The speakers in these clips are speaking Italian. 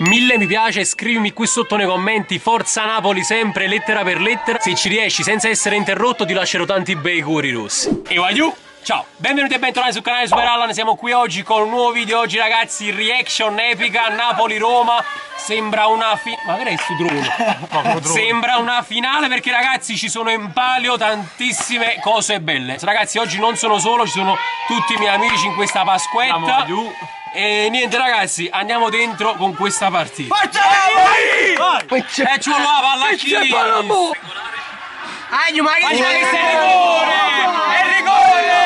1000 mi piace, scrivimi qui sotto nei commenti, forza Napoli sempre, lettera per lettera. Se ci riesci senza essere interrotto ti lascerò tanti bei curi rossi. E voglio. Ciao, benvenuti e bentornati sul canale Super Allan. Siamo qui oggi con un nuovo video. Oggi ragazzi, reaction epica Napoli-Roma. Sembra una ma che è sto drone? No, sembra una finale perché ragazzi ci sono in palio tantissime cose belle. Ragazzi, oggi non sono solo, ci sono tutti i miei amici in questa Pasquetta. E niente ragazzi, andiamo dentro con questa partita. Forza! Ci vuole la palla qui! Ma che è rigore! È rigore!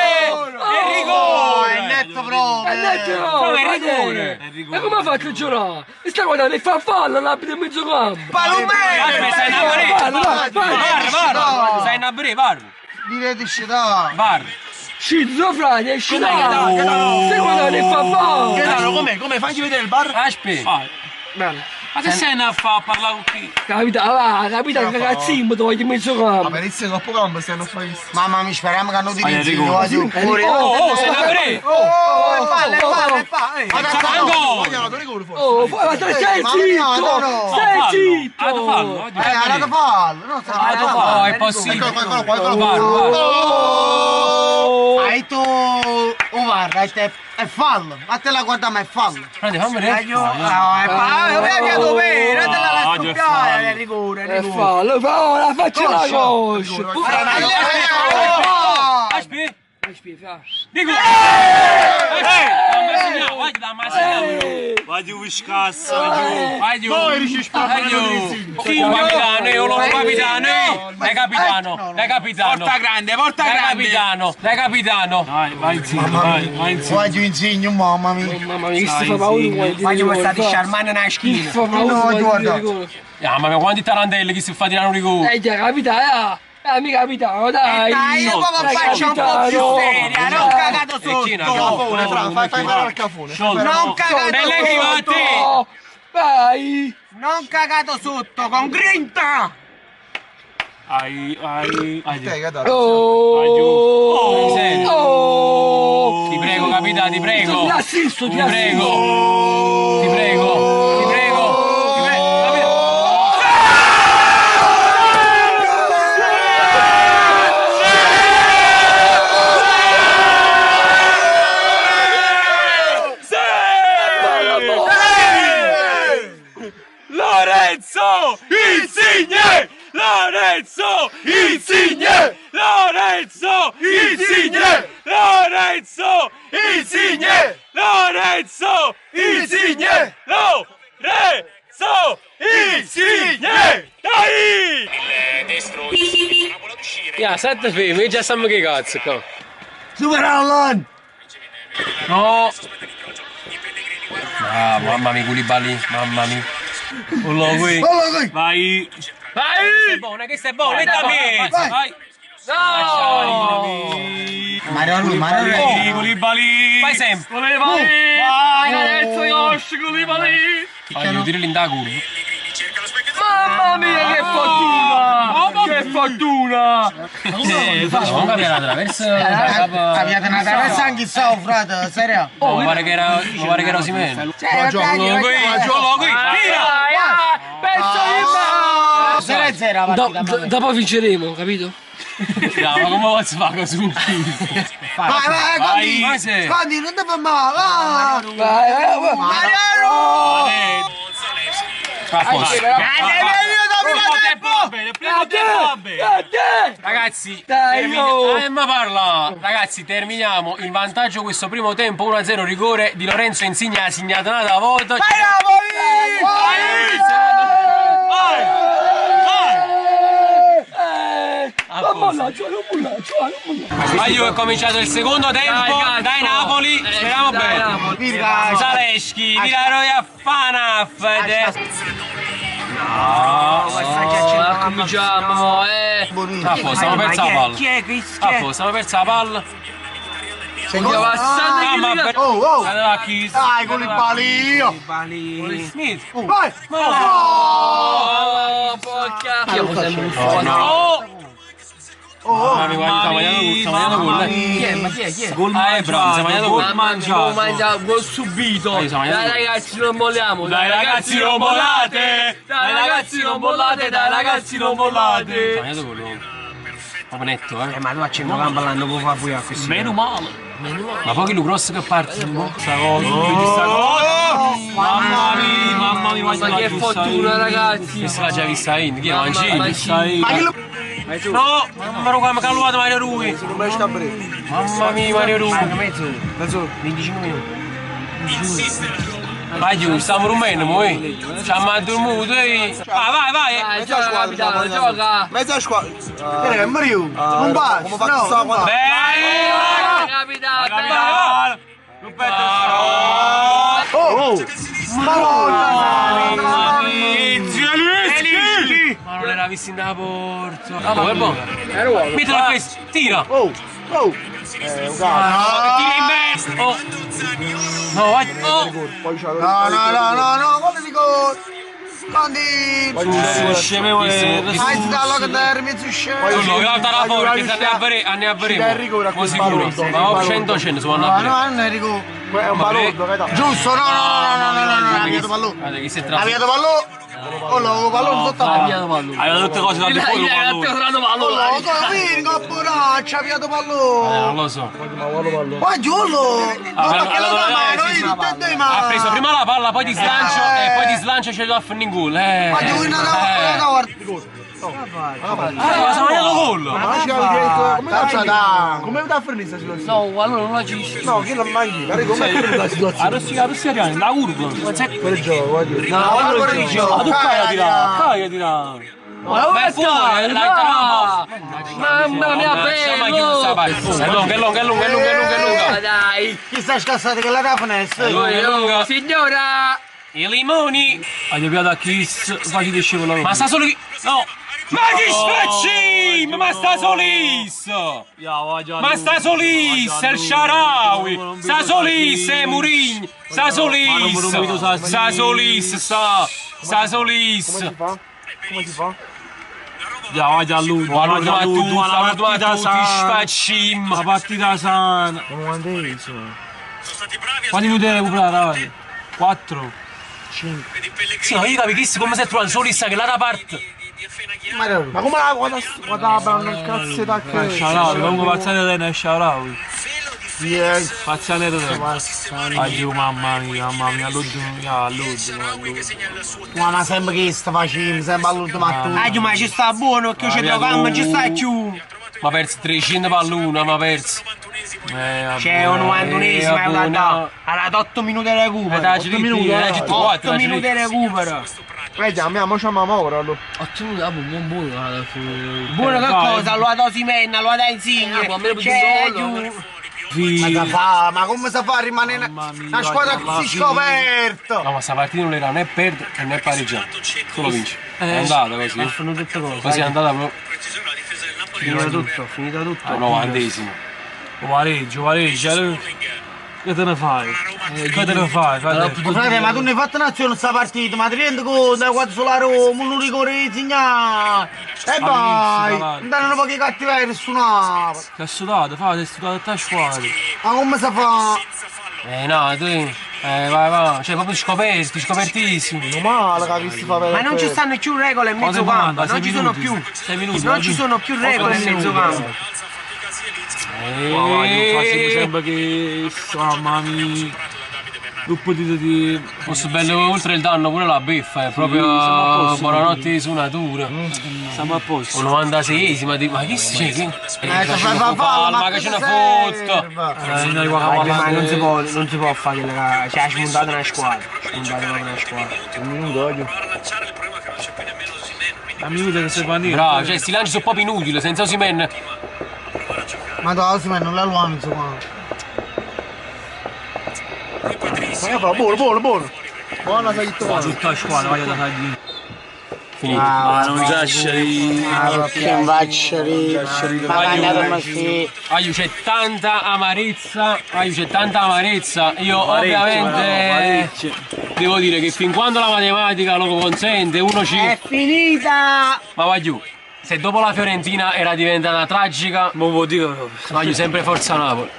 È rigore! È netto proprio! È rigore! E come faccio a giocare? E sta guardando, fa fallo, l'abito in mezzo campo! Palomero! Stai in Abreu! Var! Stai in Abreu, var! Direte scità! Var! Scizzo frate, scizzo! Stai guardando, fa fallo! Gaetano, come? Fagli vedere il bar? Aspetta! Ma che sei a fare a parlare con chi? Capita, ragazzino, mi togli in mezzo campo! Ma inizia troppo campo, stiamo a fare questo! Mamma mia, speriamo che hanno utilizzi! Oh, sei in Abreu! Oh, palle! Oh, ma stai zitto! Stai zitto! Ha fallo! Ha dato fallo! No, è possibile! Hai tu... Oh, guarda, è fallo! Ma te la guarda, ma è fallo! Frate, fammi vedere! È rigore, E fallo, la faccia la coscia! Aspetta! Aspetta, Dico! Vai giù scasso, Vai giù! Vai giù! Chi è capitano? Io lo capitano! È capitano! È capitano! porta grande, porta È grande. capitano! È capitano! Vai insieme, vai insieme. Vai giù insegno, mamma mia! mamma mia, che si fa paura! Voglio stare sciarmane nella Chi schiena! fa paura? guarda. Mamma mia, quanti tarantelli che si fa tirare un rigore! Già, capita, mi capitano, dai! Dai, io proprio faccio un po' più seria, non cagato sotto! Fai fare al cafone! Non cagato Bella che va a te! sotto! Vai! Non cagato sotto, con grinta! Vai Oh! Senti. Oh! Ti prego, capitano, ti prego! Ti assisto, Ti prego! Ti prego! Ti prego! Ti prego! Capitano! Lorenzo Insigne! Lorenzo Insigne! Lorenzo Insigne! Lorenzo Insigne! Lorenzo Insigne! Lorenzo Insigne! Dai! Ya, sette fermi, già stiamo che cazzo qua! Super Allan! No! Ah, mamma mia, Koulibaly, mamma mia! Ullo qui! Vai! Vai! Questa è buona, vai! Vai! No! Mario, Koulibaly! Vai sempre! Vai! Lorenzo Yoshi Koulibaly! Voglio dire l'inda culo! Mamma mia, che fortuna! Che fortuna! Non capire la traversa! avete una traversa anche so, frate, serio? Mi pare che era Osimhen! Giocalo qui! Tira! Penso di me! 0-0 la partita. Dopo vinceremo, capito? Ma come posso fare così? Vai, Condi, non ti fa male, va! Mariano! A posto! Ragazzi, ma parla! Ragazzi, terminiamo in vantaggio questo primo tempo 1-0 rigore di Lorenzo Insigne, ha segnato una volta. Voglio è cominciato il secondo tempo, dai Napoli, speriamo bene. Zaleschi, Villaroia Fanaf. Cominciamo, A posto, stiamo persa la palla. A posto, stiamo persa la palla. Oh! Dai, Koulibaly! Smith. Vai! porca! Siamo sempre un fuoco. No! Mamma mia, guarda, sta mangiando gol. Chi è? Ma chi è? Gol mangiato, sta mangiando gol. Gol subito. Dai ragazzi, non molliamo. Dai ragazzi non mollate! Dai ragazzi non mollate! Dai ragazzi non Sta mollate! mangiando gol. Proprio netto, Ma tu a centrocampo l'hanno può fare pure a questo. Meno male! Ma poi lo grosso che parte, no? Sta cosa, vedi sta cosa! Mamma mia, Ma che fortuna ragazzi. Questa l'ha già vista in, chi è? Mancini? Mancini. No, non me lo chiamo calvato Mario Rui. Mamma mia Mario Rui. Mezzo. 25 minuti. Vai giù, stiamo rumeno, noi. Ci hanno dormito, vai. Vai, gioca capitano, gioca. Mezza squadra. Che Mario? Non basta. Come fa questa qua? Bene! Capitano. Ma non era visto in da porta. Ah, è buono. Mettilo a questo, tira. Tira in mezzo. Oh. No, vai. Oh. No, come si gol? Quando Scemevole. hai dallo che termine si scende. No, grata la porta, ne avveremo. Così sicuro. Ma 100 sono andati. No, non è Enrico. È un balotto, giusto? No, ha avviato pallone. Guarda chi si è Ha trasferito. avviato pallone. Oh, lo pallone sotto la Hai tutte cose da di fuori Vinco, poraccia, ha avviato pallone. Non lo so. Ma giullo! Ma perché lo dà mano? Io tutte e due mani. Ha preso prima la palla, poi di slancio e poi di slancio c'è da fare in gol. Ma giù in una Ma si è mangiato gol. come da finire questa situazione? No, allora non agisci. No, che non mangi? Come è finita la situazione? A Rossi Ariani, la curva! Per il gioco, guarda. No, per il gioco. Tu cai a tirare! Ma è fuori, Mamma mia, bello! È lunga. Dai! Chi sta scassando che la da finestra? È lunga. Signora! I limoni. Hai piato a Kiss, facile scevola. Ma sta solo chi... No. Ma chi spacci? Ma sta solis! Ma sta solis, è il Sharawi! Sta solis, è Mourinho! Sta solis! Sta solis! Come si fa? Vai già lui, Allora tu ti sfaccim! la partita sana. Quanti minuti devi recuperare? 4. Sì, ma io capisco come si è trovato solista che l'altra parte. Ma come la guarda il cazzo da che? Sharawi, comunque pazzare te ne Sharawi. Pazzare te. Aggiù mamma mia, Ma sembra che sta facendo, sembra all'ultimo matto. Ma ci sta buono, che ci troviamo, ci sta più. Ma perso 300 pallone, ma perso. C'è un 91esimo, guarda. Allora 8 minuti di recupero. 8 minuti di recupero. Vediamo, chiamiamo ora. 8 minuti dopo, buono. Buono che cosa? Lo ha dato Simenna, lo ha dato Insigne. C'è giù. Ma come si fa a rimanere una squadra così scoperta? No, ma sta partita non era né perdere né pareggiare. Solo vince. È andata così. Sono tutte cose. Così è andata proprio. Finito tutto. Al 90esimo. Pareggio. Che te ne fai? Frate, ma tu ne hai fatto un'azione sta partita, ma ti rendi conto quando sulla Roma, non rigore Signà. E vai, non danno pochi cattiveria nessuno. Che studato, sei studato a te squadra. Ma come si fa? No, tu. Vai. Cioè, proprio scopertissimo. Non male che avessi fa Ma non ci stanno più regole in mezzo campo, non ci sono più. 6 minuti. Non ci sono più regole in mezzo campo. Sembra che mamma mia. Gruppo di Questo bello oltre il danno pure la beffa, è proprio buonanotte di suonatura. Siamo a posto. O 96esima, ma chi si c'è? Ma che ce ne fotta? Non si può fare quella. Cioè, ci montate una squadra. Un minuto oggi. A minuto che si fa niente. Bravo, cioè sti lanci sono proprio inutili, senza Osimhen. Ma da Osimhen non la luono insomma. Buono. Buona sei tu. Tutta la squadra, vai da fargli. Finito. Non giacciari. Che vacciari. C'è tanta amarezza. Io ovviamente devo dire che fin quando la matematica lo consente, uno ci... È finita! Ma va giù. Se dopo la Fiorentina era diventata tragica, Non vuol dire proprio. voglio sempre Forza Napoli.